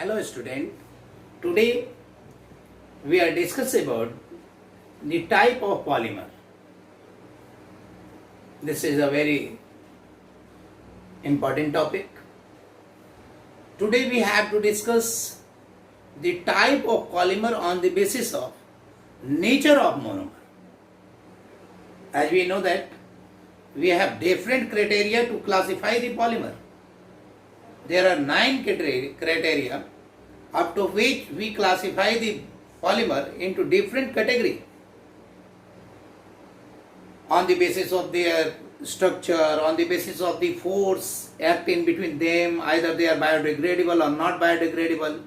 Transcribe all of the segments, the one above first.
Hello student, today we are discussing about the type of polymer. This is a very important topic. Today we have to discuss the type of polymer on the basis of nature of monomer. As we know that we have different criteria to classify the polymer. There are 9 criteria up to which we classify the polymer into different category on the basis of their structure, on the basis of the force acting between them, either they are biodegradable or not biodegradable,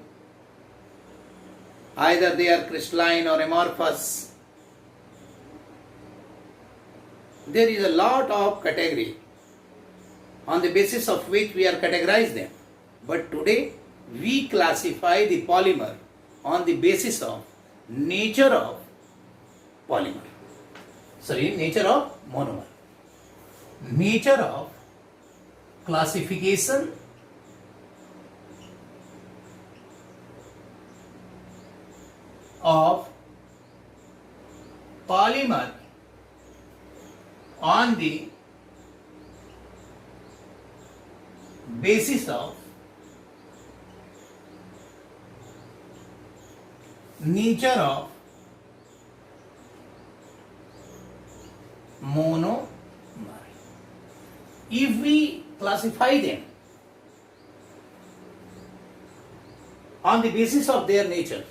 either they are crystalline or amorphous. There is a lot of category on the basis of which we are categorize them. But today we classify the polymer on the basis of nature of polymer. Nature of monomer. Nature of classification of polymer on the basis of nature of monomer. If we classify them on the basis of their nature,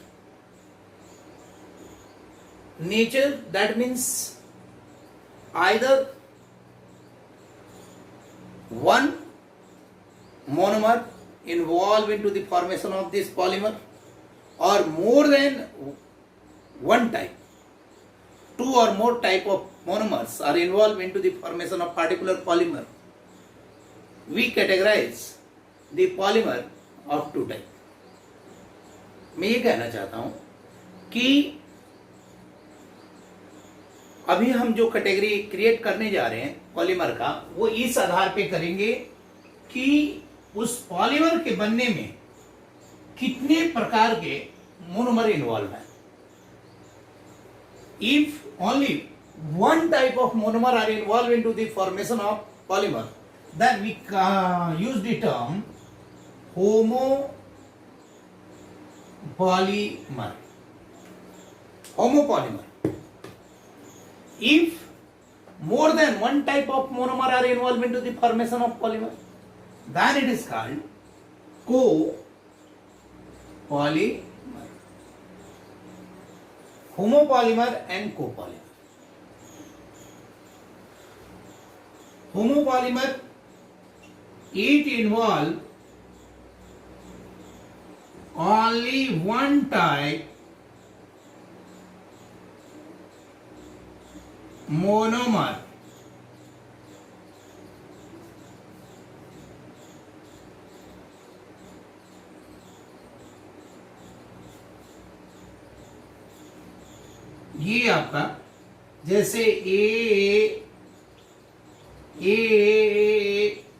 that means either one monomer involved into the formation of this polymer or more than one type, 2 or more type of monomers are involved into the formation of particular polymer. We categorize the polymer of 2 type. मैं ये कहना चाहता हूँ कि अभी हम जो category create करने जा रहे हैं पॉलीमर का, वो इस आधार पे करेंगे कि उस पॉलीमर के बनने में कितने प्रकार के मोनोमर इन्वॉल्व है. If only one type of monomer are involved into the formation of polymer, then we use the term homopolymer. Homopolymer. If more than one type of monomer are involved into the formation of polymer, then it is called copolymer. Homopolymer and copolymer. Homopolymer, it involves only one type monomer. ये आपका जैसे ए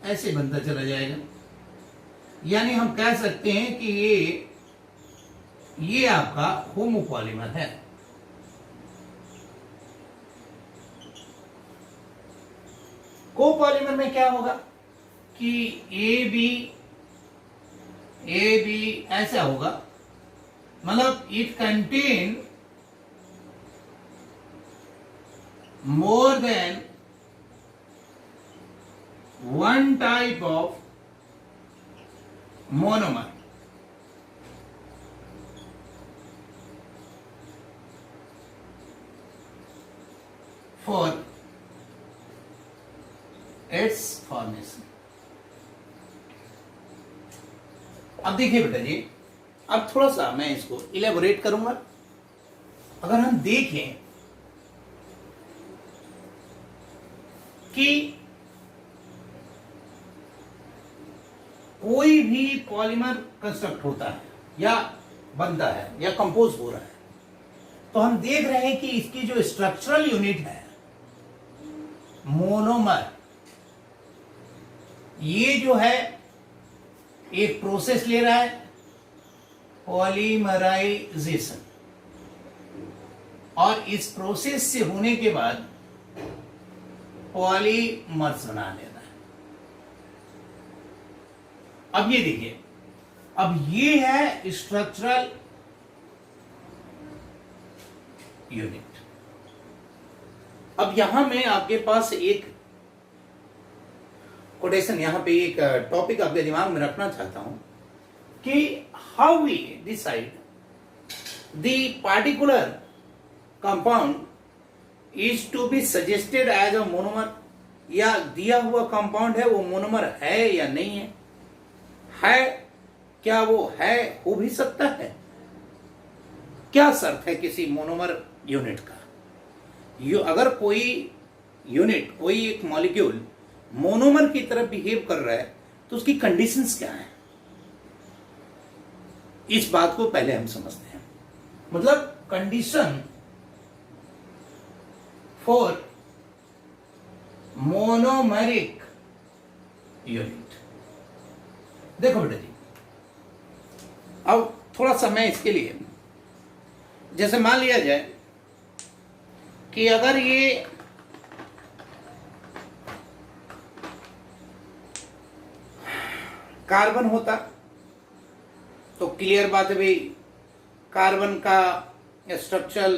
ऐसे बनता चला जाएगा, यानी हम कह सकते हैं कि ये आपका होमोपॉलीमर है. कोपॉलीमर में क्या होगा कि ए बी ऐसा होगा, मतलब it contain more than one type of monomer. For its formation. अब देखिए बेटा जी, अब थोड़ा सा मैं इसको इलेबोरेट करूंगा. अगर हम देखें कि कोई भी पॉलीमर कंस्ट्रक्ट होता है या बनता है या कंपोज हो रहा है, तो हम देख रहे हैं कि इसकी जो स्ट्रक्चरल यूनिट है मोनोमर, ये जो है एक प्रोसेस ले रहा है पॉलीमराइजेशन, और इस प्रोसेस से होने के बाद पॉलीमर्स बना लेना है। अब ये देखिए, अब ये है स्ट्रक्चरल यूनिट। अब यहां मैं आपके पास एक कोटेशन, यहां पे एक टॉपिक आपके दिमाग में रखना चाहता हूं कि how we decide the particular compound is to be suggested as a monomer, या दिया हुआ कंपाउंड है वो मोनोमर है या नहीं है क्या वो है, हो भी सकता है। क्या शर्त है किसी मोनोमर यूनिट का? अगर कोई यूनिट, कोई एक मॉलिक्यूल मोनोमर की तरफ बिहेव कर रहा है तो उसकी कंडीशंस क्या है, इस बात को पहले हम समझते हैं। मतलब कंडीशन फॉर मोनोमेरिक यूनिट। देखो बेटा जी, अब थोड़ा सा मैं इसके लिए, जैसे मान लिया जाए कि अगर ये कार्बन होता तो क्लियर बात है भाई, कार्बन का स्ट्रक्चरल,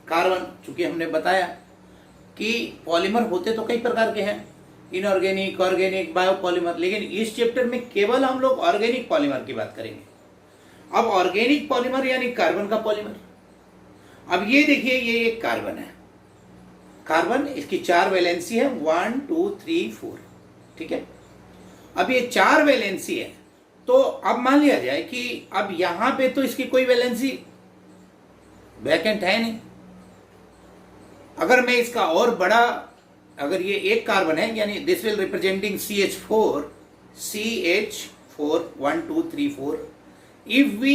कार्बन चूंकि हमने बताया कि पॉलीमर होते तो कई प्रकार के हैं, इनऑर्गेनिक, ऑर्गेनिक, बायोपॉलीमर, लेकिन इस चैप्टर में केवल हम लोग ऑर्गेनिक पॉलीमर की बात करेंगे। अब ऑर्गेनिक पॉलीमर यानी कार्बन का पॉलीमर। अब ये देखिए, ये एक कार्बन है, कार्बन, इसकी 4 वैलेंसी है, 1 2 3 4, ठीक है। अब ये 4 वैलेंसी है, तो अब मान लिया जाए कि अब यहां पे तो इसकी कोई वैलेंसी वैकेंट है नहीं। अगर मैं इसका और बड़ा, अगर ये एक कार्बन है यानी this will representing CH4 1 2 3 4, if we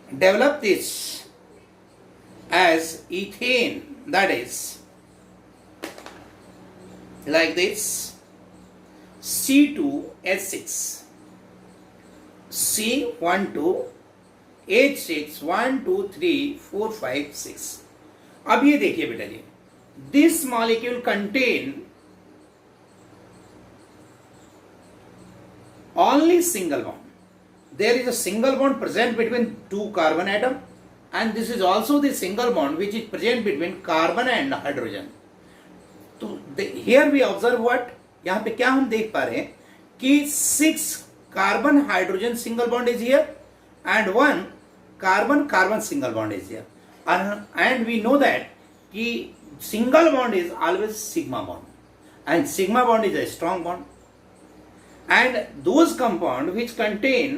develop this as ethane, that is like this, C2H6, C12 H6 1 2 3 4 5 6। अब ये देखिए बेटा जी, this molecule contain only single bond. There is a single bond present between 2 carbon atom, and this is also the single bond which is present between carbon and hydrogen. तो here we observe what, यहाँ पे क्या हम देख पा रहे हैं कि 6 carbon hydrogen single bond is here and 1 carbon carbon single bond is here, and we know that कि single bond is always sigma bond, and sigma bond is a strong bond. And those compound which contain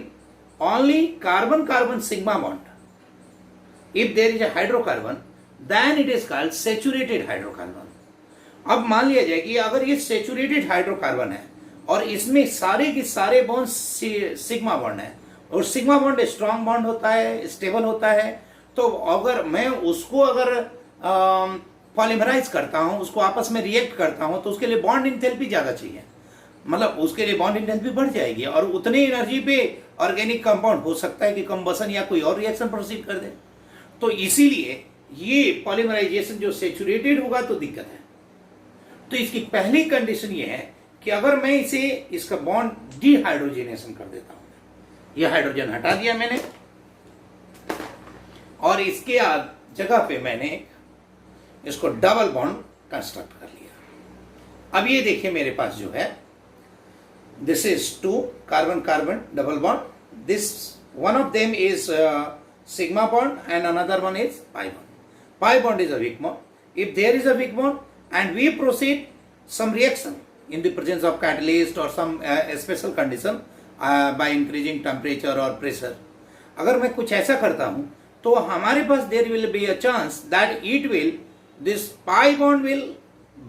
only carbon carbon sigma bond, if there is a hydrocarbon, then it is called saturated hydrocarbon. अब मान लिया जाए कि अगर ये saturated hydrocarbon है और इसमें सारे के सारे बॉन्ड सिग्मा बॉन्ड है, और सिग्मा बॉन्ड स्ट्रॉन्ग बॉन्ड होता है, स्टेबल होता है, तो अगर मैं उसको अगर पॉलीमराइज करता हूं, उसको आपस में रिएक्ट करता हूं, तो उसके लिए बॉन्ड इंथैल्पी ज्यादा चाहिए, मतलब उसके लिए बॉन्ड इंथैल्पी बढ़ जाएगी, और उतनी एनर्जी पे ऑर्गेनिक कंपाउंड हो सकता है कि कंबसन या कोई और रिएक्शन प्रोसीड कर दे। तो इसीलिए ये पॉलीमराइजेशन जो सैचुरेटेड होगा तो दिक्कत है। तो इसकी पहली कंडीशन ये है कि अगर मैं इसे, इसका बॉन्ड डिहाइड्रोजनेशन कर देता हूं, ये हाइड्रोजन हटा दिया मैंने और इसके जगह पे मैंने इसको डबल बॉन्ड कंस्ट्रक्ट कर लिया। अब ये देखिए मेरे पास जो है, this is 2 carbon carbon double bond, this one of them is sigma bond and another one is pi bond. Pi bond is a weak bond. If there is a weak bond and we proceed some reaction in the presence of catalyst or some special condition by increasing temperature or pressure, अगर मैं कुछ ऐसा करता हूं तो हमारे पास there will be a chance that it will, this pi bond will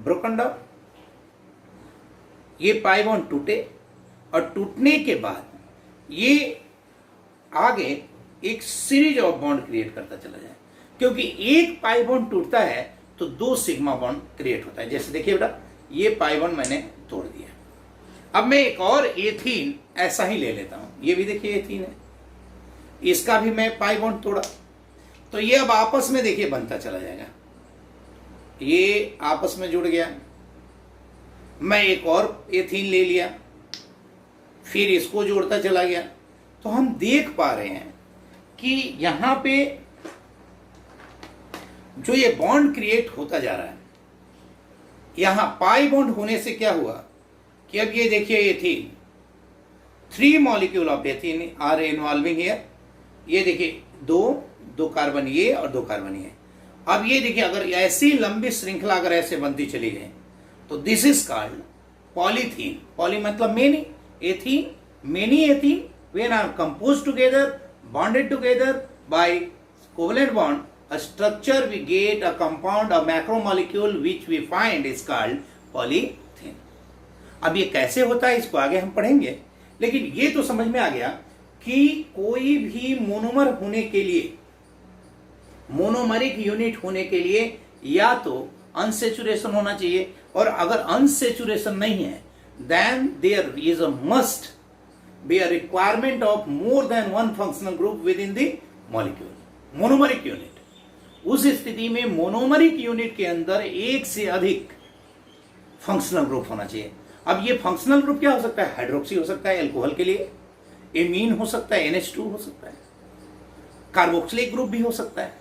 broken down, ये pi bond टूटे, और टूटने के बाद ये आगे एक सीरीज ऑफ बॉन्ड क्रिएट करता चला जाए, क्योंकि एक पाई बॉन्ड टूटता है तो 2 सिग्मा बॉन्ड क्रिएट होता है। जैसे देखिए बेटा, ये पाई बॉन्ड मैंने तोड़ दिया। अब मैं एक और एथीन ऐसा ही ले लेता हूं, ये भी देखिए एथीन है, इसका भी मैं पाई बॉन्ड तोड़ा, तो ये अब आपस में देखिए बनता चला जाएगा, ये आपस में जुड़ गया, मैं एक और एथीन ले लिया, फिर इसको जोड़ता चला गया। तो हम देख पा रहे हैं कि यहां पे जो ये बॉन्ड क्रिएट होता जा रहा है, यहां पाई बॉन्ड होने से क्या हुआ कि अब ये देखिए ethene, 3 molecule of ethene are involving here. ये देखिए दो कार्बन ये और 2 कार्बन ये। अब ये देखिए अगर ऐसी लंबी श्रृंखला अगर ऐसे बनती चली गई तो this is called polythene. Poly मतलब many, ethene, many ethene when are composed together, bonded together by covalent bond, a structure we get a compound, a macromolecule which we find is called polythene. अब ये कैसे होता है इसको आगे हम पढ़ेंगे, लेकिन ये तो समझ में आ गया कि कोई भी मोनोमर होने के लिए, मोनोमरिक यूनिट होने के लिए या तो अनसेचुरेशन होना चाहिए, और अगर अनसेचुरेशन नहीं है then there is a must be a requirement of more than one functional group within the molecule, monomeric unit. उस स्थिति में मोनोमरिक यूनिट के अंदर एक से अधिक फंक्शनल ग्रुप होना चाहिए। अब ये फंक्शनल ग्रुप क्या हो सकता है? हाइड्रोक्सी हो सकता है अल्कोहल के लिए, एमीन हो सकता है, NH2 हो सकता है, कार्बोक्सिलिक ग्रुप भी हो सकता है,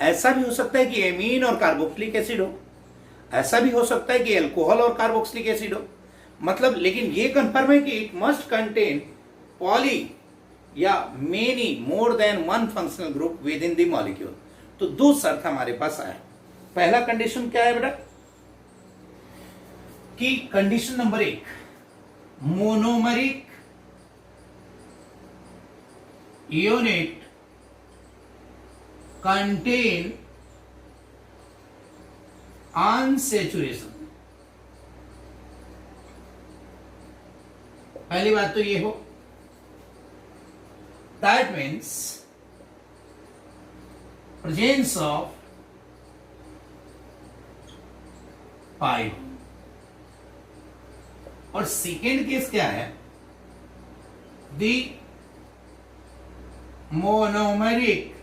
ऐसा भी हो सकता है कि एमीन और कार्बोक्सिलिक एसिड हो, ऐसा भी हो सकता है कि अल्कोहल और कार्बोक्सिलिक एसिड हो। मतलब लेकिन ये कंफर्म है कि इट मस्ट कंटेन पॉली या many more than one functional group with in the molecule. तो 2 शर्त हमारे पास आया। पहला कंडीशन क्या है बेटा कि condition number 1, monomeric unit contain unsaturation. पहली बात तो ये हो, that means presence of pi. और सेकेंड केस क्या है? द मोनोमरिक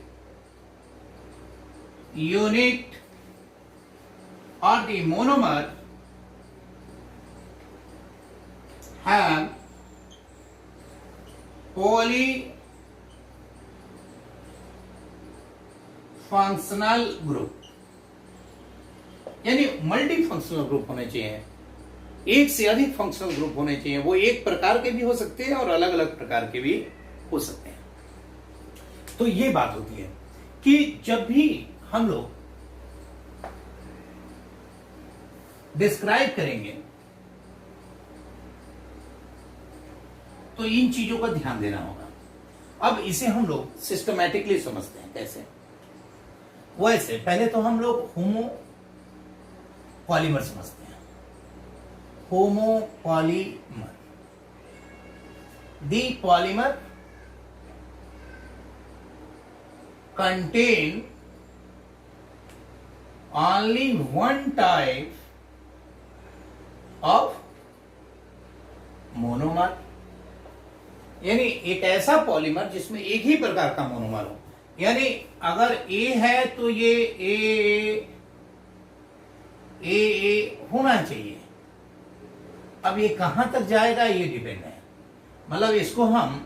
यूनिट और the monomer have poly functional group, यानी मल्टी फंक्शनल ग्रुप होने चाहिए, एक से अधिक फंक्शनल ग्रुप होने चाहिए। वो एक प्रकार के भी हो सकते हैं और अलग अलग प्रकार के भी हो सकते हैं। तो ये बात होती है कि जब भी हम लोग डिस्क्राइब करेंगे तो इन चीजों का ध्यान देना होगा। अब इसे हम लोग सिस्टमैटिकली समझते हैं। कैसे? वैसे पहले तो हम लोग होमो पॉलीमर समझते हैं। Homo polymer, the polymer contain only one type of monomer, यानी एक ऐसा पॉलीमर जिसमें एक ही प्रकार का मोनोमर हो। यानी अगर ए है तो ये ए होना चाहिए। अब ये कहां तक जाएगा ये डिपेंड है। मतलब इसको हम,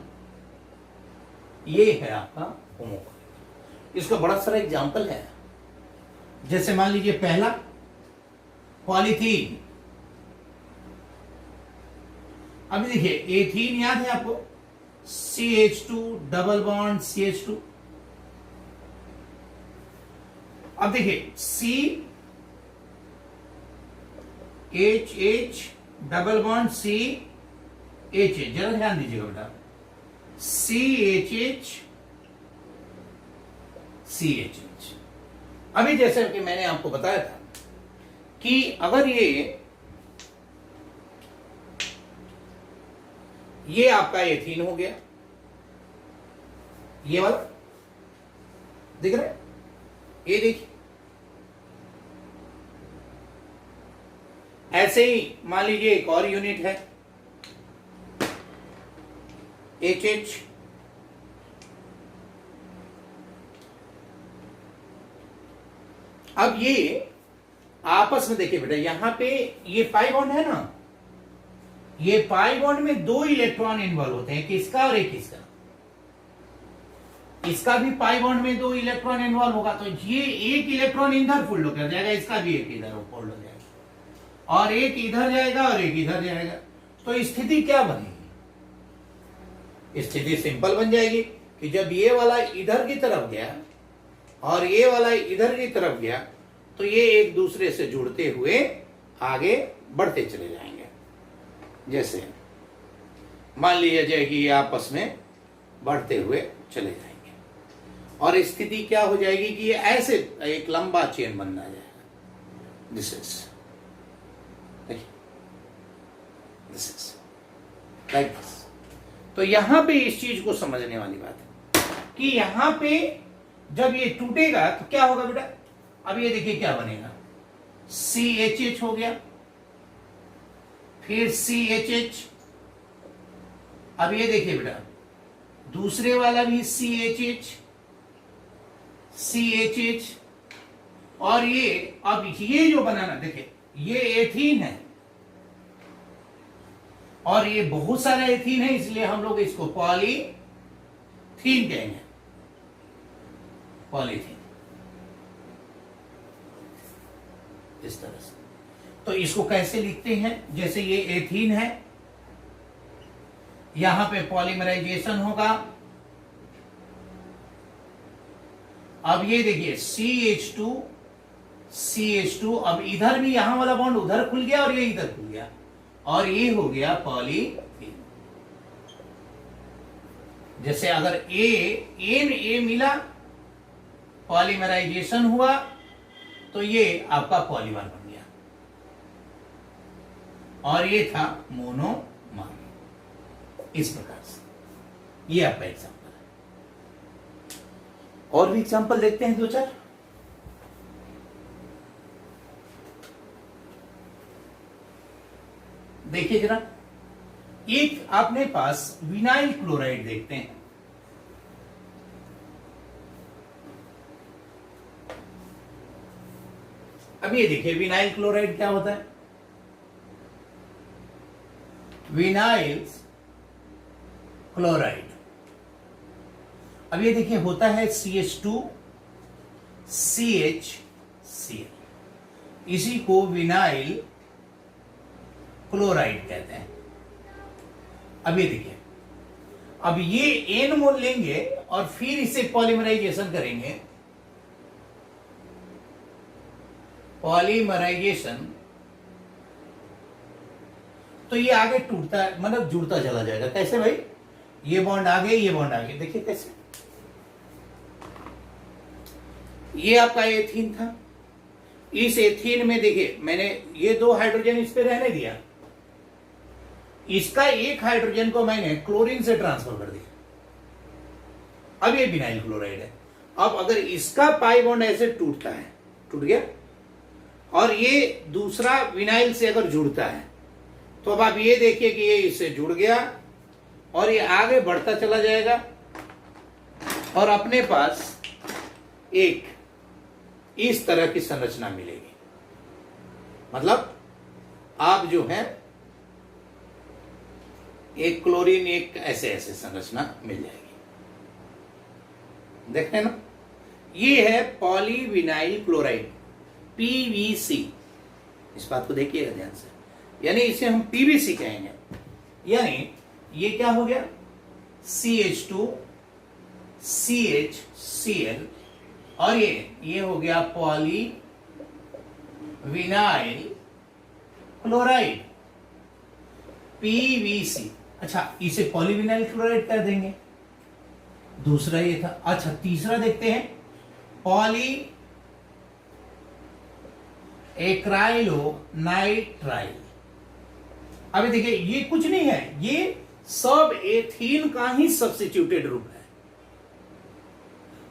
ये है आपका होमो। इसका बड़ा सारा एग्जांपल है। जैसे मान लीजिए पहला पॉलीथीन। अब देखिए एथीन याद है आपको, CH2 डबल बॉन्ड CH2। अब देखिए CHH डबल बॉन्ड CHH, जरा ध्यान दीजिएगा बेटा, CHH CHH। अभी जैसे कि मैंने आपको बताया था कि अगर ये आपका एथीन हो गया, ये वाला दिख रहा है, ये देखिए। ऐसे ही मान लीजिए एक और यूनिट है HH, अब ये आपस में देखिए बेटा, यहां पे ये पाई बॉन्ड है ना, ये पाई बॉन्ड में 2 इलेक्ट्रॉन इन्वॉल्व होते हैं, किसका और एक किसका। इसका भी पाई बॉन्ड में 2 इलेक्ट्रॉन इन्वॉल्व होगा, तो ये एक इलेक्ट्रॉन इधर फोल्ड होकर जाएगा, इसका भी एक इधर फोल्ड हो जाएगा, और एक इधर जाएगा और एक इधर जाएगा। तो स्थिति क्या बनेगी? स्थिति सिंपल बन जाएगी कि जब ये वाला इधर की तरफ गया और ये वाला इधर की तरफ गया, तो ये एक दूसरे से जुड़ते हुए आगे बढ़ते चले जाएंगे। जैसे मान लिया जाए कि ये आपस में बढ़ते हुए चले जाएंगे, और स्थिति क्या हो जाएगी कि ये ऐसे एक लंबा चेन बनना जाएगा। This is like this. तो यहां पे इस चीज को समझने वाली बात है कि यहां पे जब ये टूटेगा तो क्या होगा बेटा। अब ये देखिए क्या बनेगा, CHH हो गया, फिर CHH। अब ये देखिए बेटा, दूसरे वाला भी CHH, और ये अब ये जो बनाना देखिए, ये एथीन है और ये बहुत सारा एथीन है, इसलिए हम लोग इसको पॉलीथीन कहेंगे, पॉलीथीन, इस तरह से। तो इसको कैसे लिखते हैं, जैसे ये एथीन है, यहां पे पॉलीमराइजेशन होगा। अब ये देखिए CH2, अब इधर भी यहां वाला बॉन्ड उधर खुल गया और ये इधर खुल गया, और ये हो गया पॉलीथीन। जैसे अगर A मिला, पॉलीमराइजेशन हुआ, तो ये आपका पॉलीमर बन गया, और ये था मोनोमर। इस प्रकार से ये आपका एग्जाम्पल है। और भी एग्जाम्पल देखते हैं 2-4। देखिए जरा, एक अपने पास विनाइल क्लोराइड देखते हैं। अब ये देखिए विनाइल क्लोराइड क्या होता है। विनाइल क्लोराइड, अब ये देखिए होता है CH2 CHCl, इसी को विनाइल क्लोराइड कहते हैं। अब ये देखिए, अब ये N मोल लेंगे और फिर इसे पॉलीमराइजेशन करेंगे। पॉलीमराइजेशन, तो ये आगे टूटता है, मतलब जुड़ता चला जाएगा। कैसे भाई, ये बॉन्ड आगे, ये बॉन्ड आगे, देखिए कैसे। ये आपका एथीन था, इस एथीन में देखिए मैंने ये 2 हाइड्रोजन इस पे रहने दिया, इसका एक हाइड्रोजन को मैंने क्लोरीन से ट्रांसफर कर दिया। अब ये विनाइल क्लोराइड है। अब अगर इसका पाई बॉन्ड ऐसे टूटता है, टूट गया, और ये दूसरा विनाइल से अगर जुड़ता है, तो अब आप ये देखिए कि ये इससे जुड़ गया और ये आगे बढ़ता चला जाएगा, और अपने पास एक इस तरह की संरचना मिलेगी। मतलब आप जो है एक क्लोरीन, एक ऐसे ऐसे संरचना मिल जाएगी। देख रहे ना, ये है पॉलीविनाइल क्लोराइड, PVC। इस बात को देखिएगा ध्यान से, यानी इसे हम PVC कहेंगे। यानी ये क्या हो गया, CH2 CHCl, और ये हो गया पॉलीविनाइल क्लोराइड, PVC। अच्छा, इसे पॉलीविनाइल क्लोराइड कर देंगे। दूसरा ये था। अच्छा, तीसरा देखते हैं, पॉली एक्राइलोनाइट्राइल। अभी देखिए, ये कुछ नहीं है, ये सब एथीन का ही सब्स्टिट्यूटेड रूप है।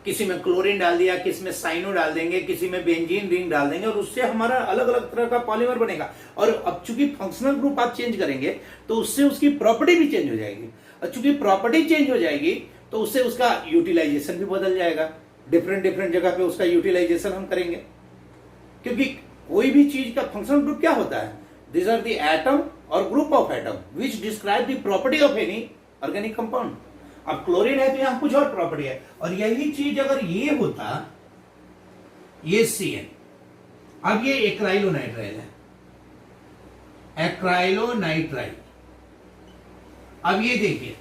किसी में क्लोरीन डाल दिया, किसी में साइनो डाल देंगे, किसी में बेंजीन रिंग डाल देंगे, और उससे हमारा अलग अलग तरह का पॉलीमर बनेगा। और अब चूंकि फंक्शनल ग्रुप आप चेंज करेंगे तो उससे उसकी प्रॉपर्टी भी चेंज हो जाएगी, और चूंकि प्रॉपर्टी चेंज हो जाएगी तो उससे उसका यूटिलाइजेशन भी बदल जाएगा। डिफरेंट डिफरेंट जगह पे उसका यूटिलाइजेशन हम करेंगे। क्योंकि कोई भी चीज का फंक्शनल ग्रुप क्या होता है, दिस आर द एटम और group of atom which describe the property of any organic compound. अब क्लोरीन है तो यहां कुछ और प्रॉपर्टी है, और यही चीज अगर ये होता, ये CN, अब ये एक्राइलोनाइट्राइल है, एक्राइलोनाइट्राइल। अब ये देखिए,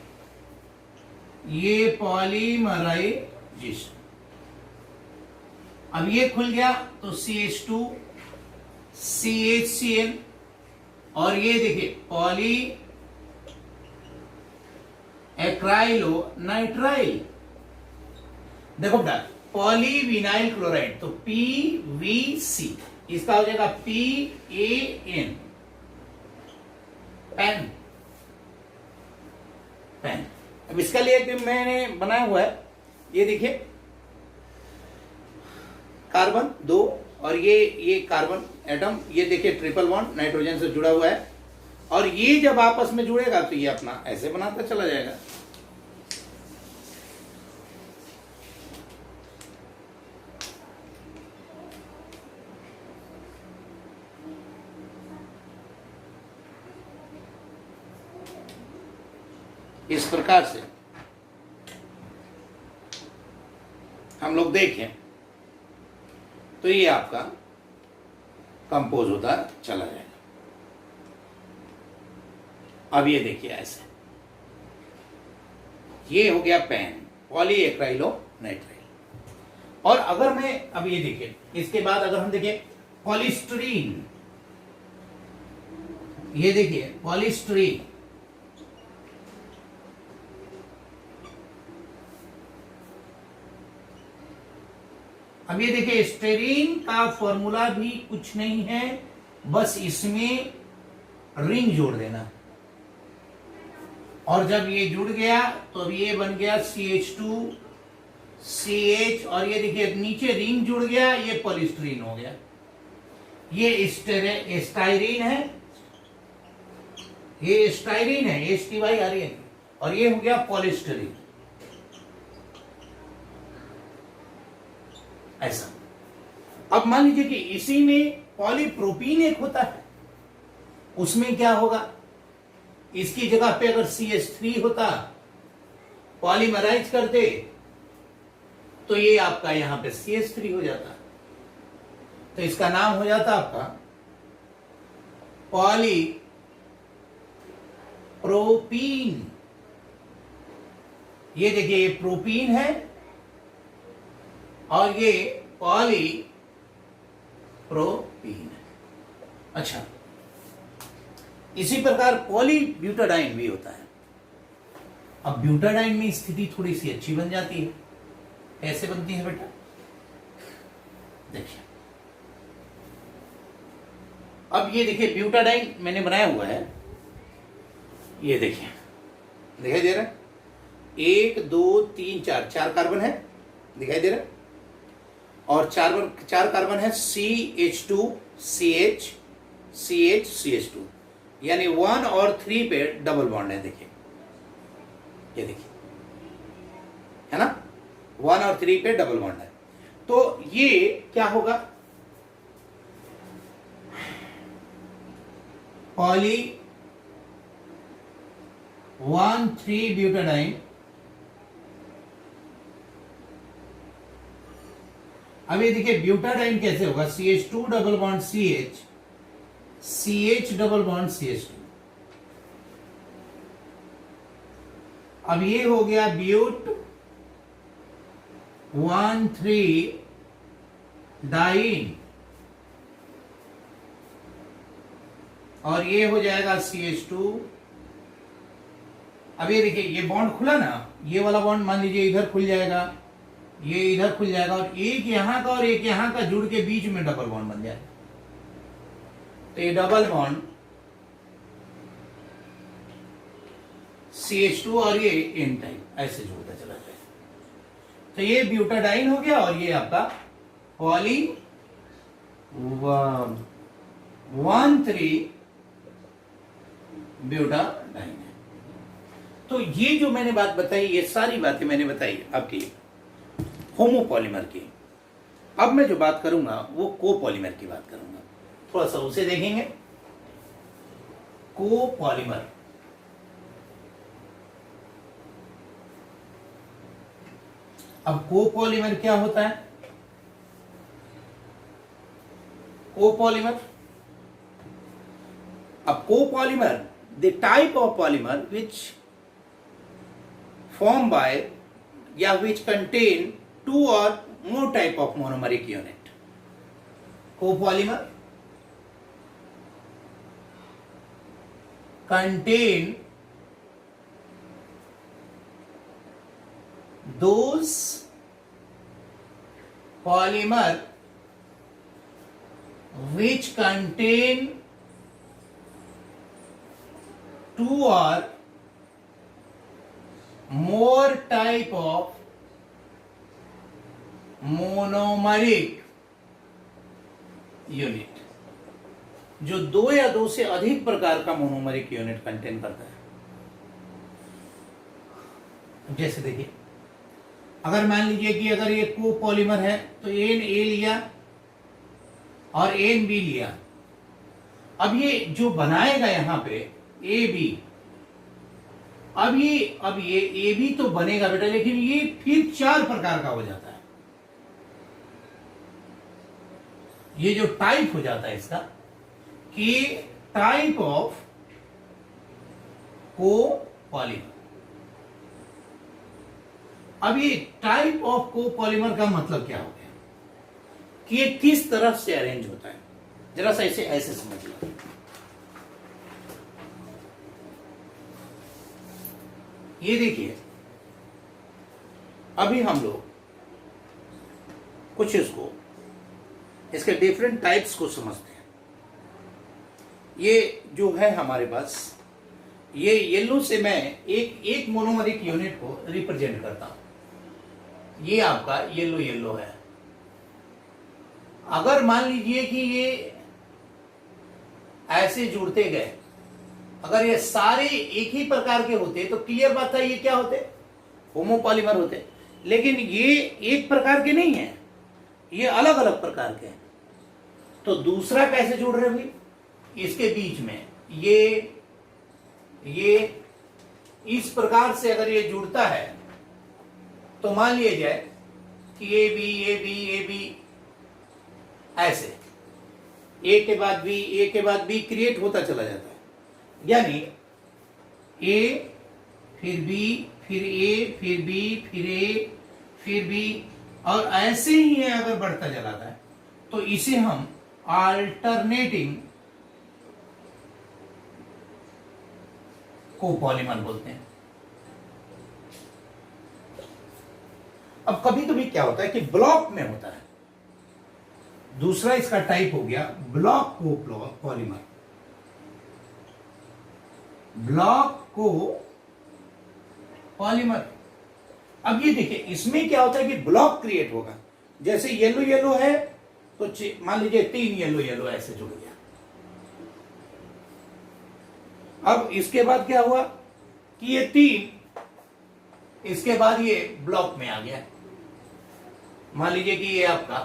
ये पॉलीमराइजेशन, अब ये खुल गया तो CH2 CHCl, और ये देखिए पॉली एक्राइलोनाइट्राइल। देखो बेटा, पॉलीविनाइल क्लोराइड तो PVC, इसका हो जाएगा PAN, पेन पेन। अब इसका लिए कि मैंने बनाया हुआ है, ये देखिए कार्बन 2 और ये कार्बन एटम, ये देखिए ट्रिपल बॉन्ड नाइट्रोजन से जुड़ा हुआ है, और ये जब आपस में जुड़ेगा तो ये अपना ऐसे बनाता चला जाएगा। इस प्रकार से हम लोग देखें तो ये आपका कंपोज होता चला जाएगा। अब ये देखिए ऐसे, ये हो गया पेन, पॉली एक्राइलोनाइट्राइल। और अगर मैं अब ये देखिए, इसके बाद अगर हम देखें पॉलीस्टीरीन, ये देखिए पॉलीस्टीरीन, अब ये देखिए स्टेरीन का फॉर्मूला भी कुछ नहीं है, बस इसमें रिंग जोड़ देना, और जब ये जुड़ गया तो अब ये बन गया CH2 CH, और ये देखिए नीचे रिंग जुड़ गया, ये पॉलीस्टीरीन हो गया। ये स्टाइरीन है, ये स्टाइरीन है, STYREN, और ये हो गया पॉलीस्टीरीन। ऐसा। अब मान लीजिए कि इसी में पॉलीप्रोपीन एक होता है, उसमें क्या होगा, इसकी जगह पे अगर CH3 होता, पॉलीमराइज करते, तो ये आपका यहां पे CH3 हो जाता, तो इसका नाम हो जाता आपका पॉलीप्रोपीन। ये देखिए ये प्रोपीन है और ये पॉलीप्रोपीन है। अच्छा, इसी प्रकार पॉलीब्यूटाडाइन भी होता है। अब ब्यूटाडाइन में स्थिति थोड़ी सी अच्छी बन जाती है। कैसे बनती है बेटा, देखिए अब ये देखिए ब्यूटाडाइन मैंने बनाया हुआ है, ये देखिए दिखाई दे रहा है, 1 2 3 4 कार्बन है, दिखाई दे रहा है, और चार कार्बन है CH2 CH CH CH2, यानी 1 और 3 पे डबल बॉन्ड है। देखिए ये देखिए, है ना, 1 और 3 पे डबल बॉन्ड है। तो ये क्या होगा, पॉली 1,3 ब्यूटाडाइन। अब ये देखिए ब्यूटाडाइन कैसे होगा, CH2 double bond CH CH double bond CH2। अब ये हो गया ब्यूट 1,3 डाइन, और ये हो जाएगा CH2। अब ये देखिए ये बॉन्ड खुला ना, ये वाला बॉन्ड मान लीजिए इधर खुल जाएगा, ये इधर खुल जाएगा, और एक यहां का और एक यहां का जुड़ के बीच में डबल बॉन्ड बन जाएगा। तो ये डबल बॉन्ड CH2 और ये N टाइप ऐसे जुड़ता चला जाएगा। तो ये ब्यूटाडाइन हो गया, और ये आपका पॉली 1,3 ब्यूटाडाइन है। तो ये जो मैंने बात बताई, ये सारी बातें मैंने बताई आपकी होमोपॉलीमर की। अब मैं जो बात करूंगा वो कोपॉलीमर की बात करूंगा, थोड़ा सा उसे देखेंगे। कोपॉलीमर, अब कोपॉलीमर क्या होता है? कोपॉलीमर, अब copolymer the type of polymer which form by या विच कंटेन टू और more type of monomeric unit. Copolymer contain those polymer which contain two or more type of monomeric unit, जो दो या दो से अधिक प्रकार का मोनोमरिक यूनिट कंटेन करता है। जैसे देखिए, अगर मान लीजिए कि अगर ये कोपॉलीमर है तो एन ए लिया और एन बी लिया। अब ये जो बनाएगा यहां पे ए बी, अब ये ए बी तो बनेगा बेटा, लेकिन ये फिर चार प्रकार का हो जाता है। ये जो टाइप हो जाता है इसका कि टाइप ऑफ कोपॉलीमर। अब ये टाइप ऑफ कोपॉलीमर का मतलब क्या हो गया कि ये किस तरह से अरेंज होता है, जरा सा इसे ऐसे समझ लो। ये देखिए, अभी हम लोग कुछ इसके डिफरेंट टाइप्स को समझते हैं। ये जो है हमारे पास, ये येलो से मैं एक मोनोमरिक यूनिट को रिप्रेजेंट करता हूं। ये आपका येलो है। अगर मान लीजिए कि ये ऐसे जुड़ते गए, अगर ये सारे एक ही प्रकार के होते तो क्लियर बात है ये क्या होते? होमोपॉलीमर होते। लेकिन ये एक प्रकार के नहीं है, ये अलग अलग प्रकार के हैं। तो दूसरा कैसे जुड़ रहे भाई? इसके बीच में ये इस प्रकार से अगर ये जुड़ता है तो मान लिया जाए कि ए बी ऐसे ए के बाद बी क्रिएट होता चला जाता है। यानी ए फिर बी फिर ए फिर बी फिर ए फिर बी, और ऐसे ही ये अगर बढ़ता चलाता है तो इसे हम अल्टरनेटिंग कोपॉलीमर बोलते हैं। अब कभी कभी क्या होता है कि ब्लॉक में होता है। दूसरा इसका टाइप हो गया ब्लॉक कोपॉलीमर। Block copolymer. अब ये देखिए, इसमें क्या होता है कि ब्लॉक क्रिएट होगा। जैसे येलो है तो मान लीजिए 3 येलो ऐसे जुड़ गया। अब इसके बाद क्या हुआ कि ये 3, इसके बाद ये ब्लॉक में आ गया। मान लीजिए कि ये आपका,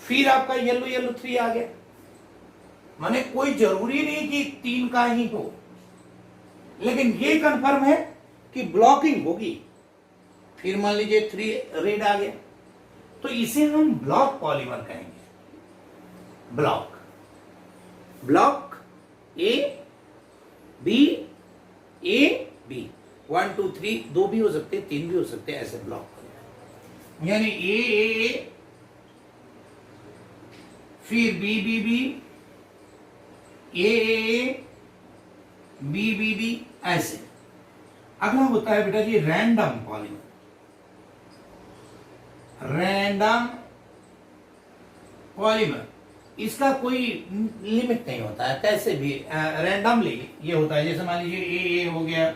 फिर आपका येलो 3 आ गया। माने कोई जरूरी नहीं कि 3 का ही हो, लेकिन ये कंफर्म है कि ब्लॉकिंग होगी। फिर मान लीजिए 3 रेड आ गया, तो इसे हम ब्लॉक पॉलीमर कहेंगे। ब्लॉक ए बी 1 2 3, 2 भी हो सकते, 3 भी हो सकते, ऐसे ब्लॉक। यानी ए फिर बी ए बी ऐसे। अगला होता है बेटा जी रैंडम पॉलीमर। रैंडम पॉलीमर, इसका कोई लिमिट नहीं होता है, कैसे भी रैंडमली ये होता है। जैसे मान लीजिए ए हो गया,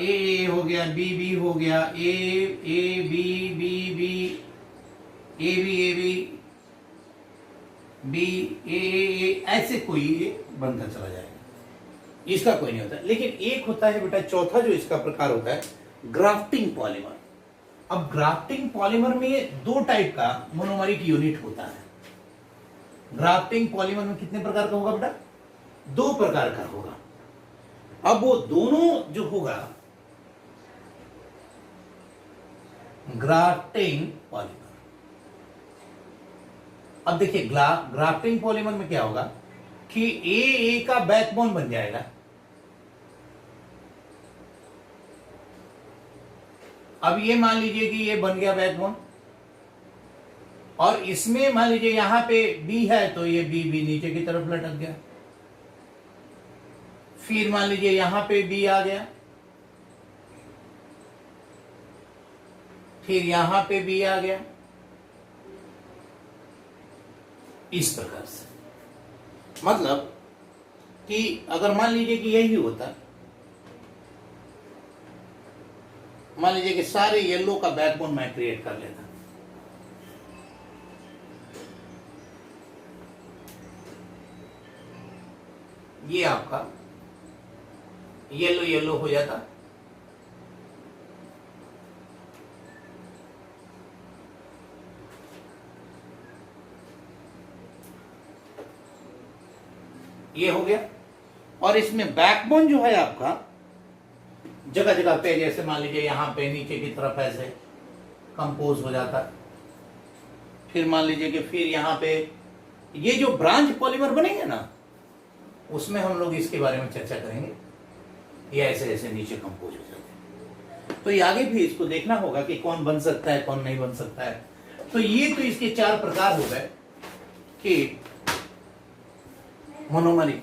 ए हो गया, बी हो गया, ए बी बी ऐसे कोई बनता चला जाएगा। इसका कोई नहीं होता। लेकिन एक होता है बेटा चौथा जो इसका प्रकार होता है ग्राफ्टिंग पॉलीमर। अब ग्राफ्टिंग पॉलीमर में दो टाइप का मोनोमरिक यूनिट होता है। ग्राफ्टिंग पॉलीमर में कितने प्रकार का होगा बेटा? दो प्रकार का होगा। अब वो दोनों जो होगा ग्राफ्टिंग पॉलीमर, अब देखिए ग्राफ्टिंग पॉलीमर में क्या होगा कि ए का बैकबोन बन जाएगा। अब ये मान लीजिए कि ये बन गया बैकबोन, और इसमें मान लीजिए यहां पे बी है तो ये बी नीचे की तरफ लटक गया। फिर मान लीजिए यहां पे बी आ गया, फिर यहां पे बी आ गया, इस प्रकार से। मतलब कि अगर मान लीजिए कि यही होता, मान लीजिए कि सारे येलो का बैकबोन मैं क्रिएट कर लेता, ये आपका येलो येलो हो जाता, ये हो गया। और इसमें बैकबोन जो है आपका जगह जगह पे, जैसे मान लीजिए यहां पे नीचे की तरफ ऐसे कंपोज हो जाता। फिर मान लीजिए कि फिर यहां पे ये जो ब्रांच पॉलीमर बनेंगे ना, उसमें हम लोग इसके बारे में चर्चा करेंगे। ये ऐसे ऐसे नीचे कंपोज हो जाते हैं, तो ये आगे भी इसको देखना होगा कि कौन बन सकता है कौन नहीं बन सकता है। तो ये तो इसके चार प्रकार हो गए कि मोनोमरिक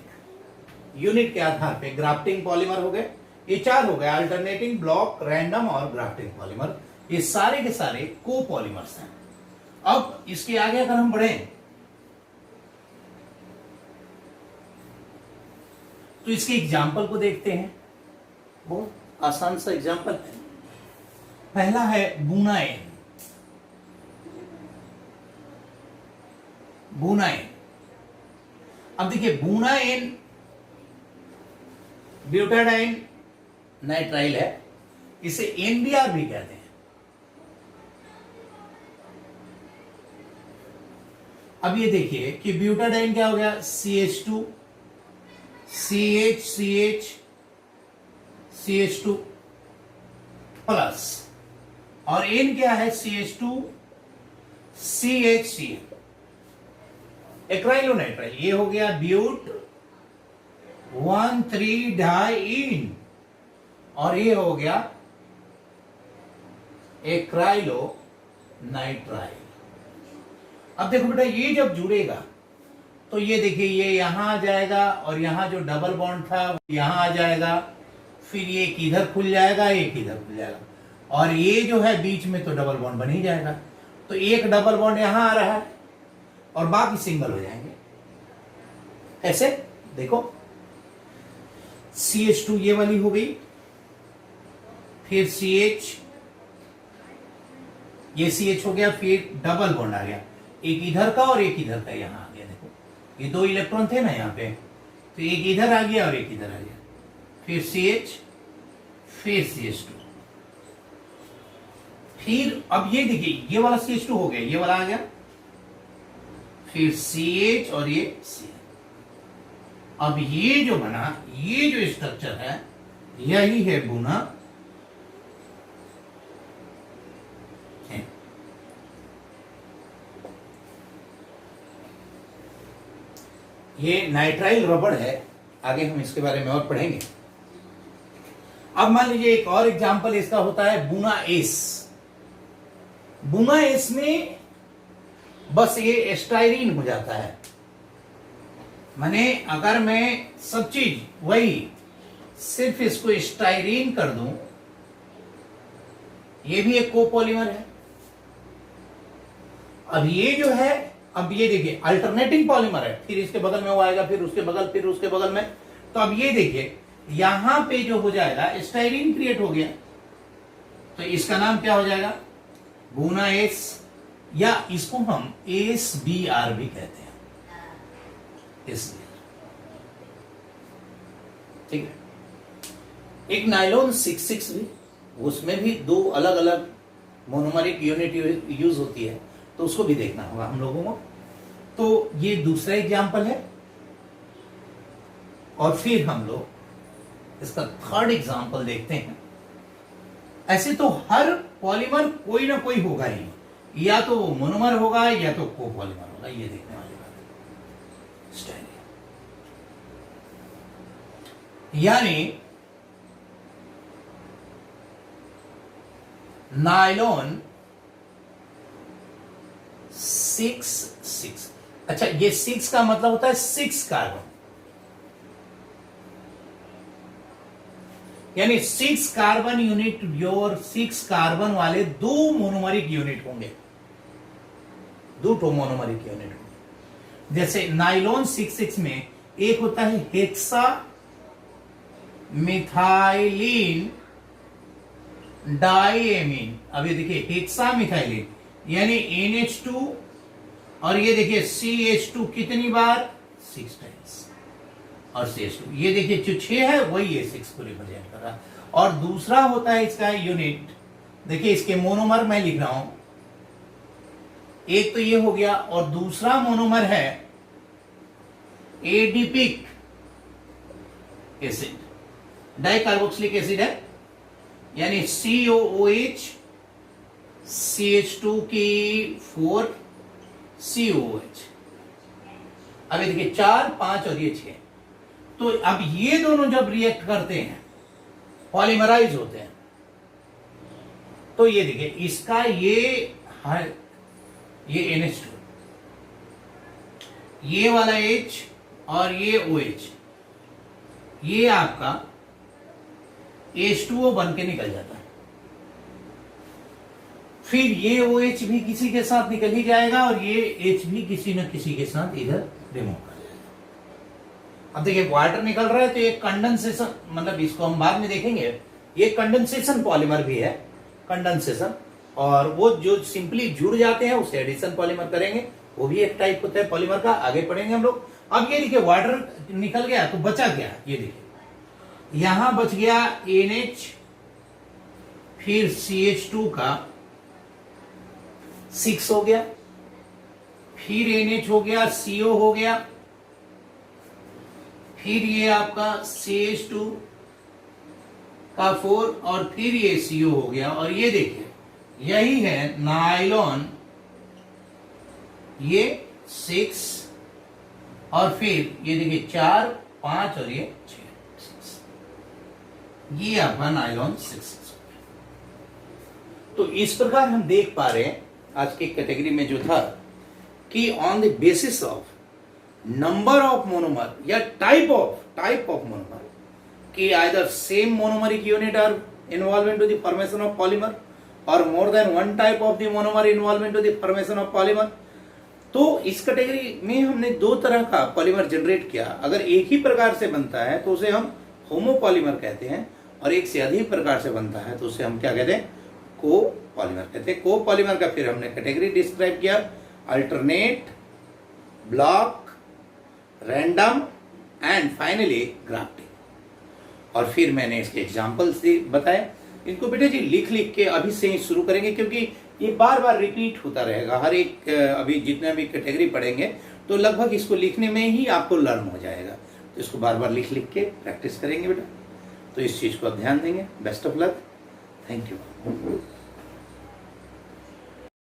यूनिट के आधार पे ग्राफ्टिंग पॉलीमर हो गए। ये चार हो गए, अल्टरनेटिंग, ब्लॉक, रैंडम और ग्राफ्टिंग पॉलीमर। ये सारे के सारे कोपॉलीमर्स हैं। अब इसके आगे अगर हम बढ़ें तो इसके एग्जाम्पल को देखते हैं। बहुत आसान सा एग्जाम्पल है। पहला है बुनाएन। बुनाएन, अब देखिए बुनाएन ब्यूटाडाइन नाइट्राइल है, इसे एनबीआर भी कहते हैं। अब ये देखिए कि ब्यूटाडाइन क्या हो गया, CH2 CH CH2 प्लस, और एन क्या है, CH2 CHCl एक्राइलोनाइट्राइल। ये हो गया ब्यूट 1,3-डाइईन, और ये हो गया एक्राइलोनाइट्राइल। अब देखो बेटा, ये जब जुड़ेगा तो ये देखिए ये यहां आ जाएगा, और यहां जो डबल बॉन्ड था यहां आ जाएगा, फिर ये एक इधर खुल जाएगा एक इधर खुल जाएगा, और ये जो है बीच में तो डबल बॉन्ड बन ही जाएगा। तो एक डबल बॉन्ड यहां आ रहा है और बाकी सिंगल हो जाएंगे। ऐसे देखो CH2 ये वाली हो गई, फिर CH, ये CH हो गया, फिर डबल बॉन्ड आ गया, एक इधर का और एक इधर का यहां आ गया। देखो ये दो इलेक्ट्रॉन थे ना यहाँ पे, तो एक इधर आ गया और एक इधर आ गया, फिर CH, फिर CH2, फिर अब ये देखिए ये वाला CH2 हो गया, ये वाला आ गया, फिर CH और ये CH। अब ये जो बना, ये जो स्ट्रक्चर है, यही है बुना। ये नाइट्राइल रबड़ है, आगे हम इसके बारे में और पढ़ेंगे। अब मान लीजिए एक और एग्जांपल इसका होता है बुना एस। बुना एस में बस ये स्टाइरीन हो जाता है, माने अगर मैं सब चीज वही सिर्फ इसको स्टाइरीन कर दूं, ये भी एक कोपॉलीमर है। अब ये जो है, अब ये देखिए अल्टरनेटिंग पॉलीमर है, फिर इसके बगल में वो आएगा, फिर उसके बगल, फिर उसके बगल में। तो अब ये देखिए यहां पे जो हो जाएगा स्टाइरीन क्रिएट हो गया, तो इसका नाम क्या हो जाएगा, बुना एस, या इसको हम SBr भी कहते हैं, SBr। ठीक है। एक नायलॉन 66 भी, उसमें भी दो अलग अलग मोनोमरिक यूनिट यूज होती है, तो उसको भी देखना होगा हम लोगों को। तो ये दूसरा एग्जाम्पल है, और फिर हम लोग इसका थर्ड एग्जाम्पल देखते हैं। ऐसे तो हर पॉलीमर कोई ना कोई होगा ही, या तो वो मोनोमर होगा या तो कोपॉलीमर होगा, ये देखने वाली बात है। स्टाइल यानी नायलॉन 6 अच्छा, ये 6 का मतलब होता है 6 कार्बन, यानी 6 कार्बन यूनिट, योर 6 कार्बन वाले 2 मोनोमरिक यूनिट होंगे, 2 मोनोमरिक यूनिट होंगे। जैसे नाइलॉन 6 में एक होता है हेक्सा मिथाइलिन डाइएमीन। अब ये देखिए हेक्सा मिथाइलिन यानी NH2, और ये देखिए CH2 कितनी बार, 6 टाइम्स, और CH2 ये देखिए जो 6 है वही ये 6 को रिप्रेजेंट कर रहा है। और दूसरा होता है इसका यूनिट, देखिए इसके मोनोमर मैं लिख रहा हूं, एक तो ये हो गया, और दूसरा मोनोमर है एडिपिक एसिड, डाइकार्बोक्सिलिक एसिड है, यानी COOH, CH2 की 4 COOH। अब ये देखिए 4, 5 और ये 6। तो अब ये दोनों जब रिएक्ट करते हैं, पॉलीमराइज होते हैं, तो ये देखिए इसका ये NH2, ये वाला H और ये OH, ये आपका H2O बन के निकल जाता है। फिर ये OH भी किसी के साथ निकल ही जाएगा, और ये H भी किसी न किसी के साथ इधर रिमूव कर जाएगा। अब देखिए वाटर निकल रहा है, तो ये कंडेंसेशन, मतलब इसको हम बाद में देखेंगे, ये कंडेंसेशन पॉलीमर भी है, कंडेंसेशन। और वो जो सिंपली जुड़ जाते हैं उसे एडिशन पॉलीमर करेंगे, वो भी एक टाइप होता है पॉलीमर का, आगे पढ़ेंगे हम लोग। अब ये देखिए वाटर निकल गया तो बचा गया, ये देखिए यहां बच गया NH, फिर CH2 का 6 हो गया, फिर NH हो गया, CO हो गया, फिर ये आपका CH2 का 4, और फिर ये CO हो गया। और ये देखिए यही है नायलॉन, ये 6, और फिर ये देखिए 4, 5 और ये 6, ये आपका नायलॉन 6। तो इस प्रकार हम देख पा रहे हैं आज की कैटेगरी में जो था कि on the basis of number of monomer या टाइप ऑफ मोनोमर, कि either same monomeric unit are involve into the formation of polymer, और more than one type of the monomer involve into the formation of polymer. तो इस category में हमने 2 तरह का polymer generate किया। अगर एक ही प्रकार से बनता है तो उसे हम होमोपॉलीमर कहते हैं, और एक से अधिक प्रकार से बनता है तो उसे हम क्या कहते हैं, को-पॉलीमर कहते हैं। को-पॉलीमर का फिर हमने कैटेगरी डिस्क्राइब किया, alternate, block, random and finally grafting. और फिर मैंने इसके एग्जाम्पल्स बताए। इनको बेटे जी लिख के अभी से ही शुरू करेंगे, क्योंकि ये बार बार रिपीट होता रहेगा। हर एक अभी जितने भी कैटेगरी पढ़ेंगे तो लगभग इसको लिखने में ही आपको लर्न हो जाएगा। तो इसको बार बार लिख के प्रैक्टिस करेंगे बेटा, तो इस चीज़ को आप ध्यान देंगे। Best of luck, thank you.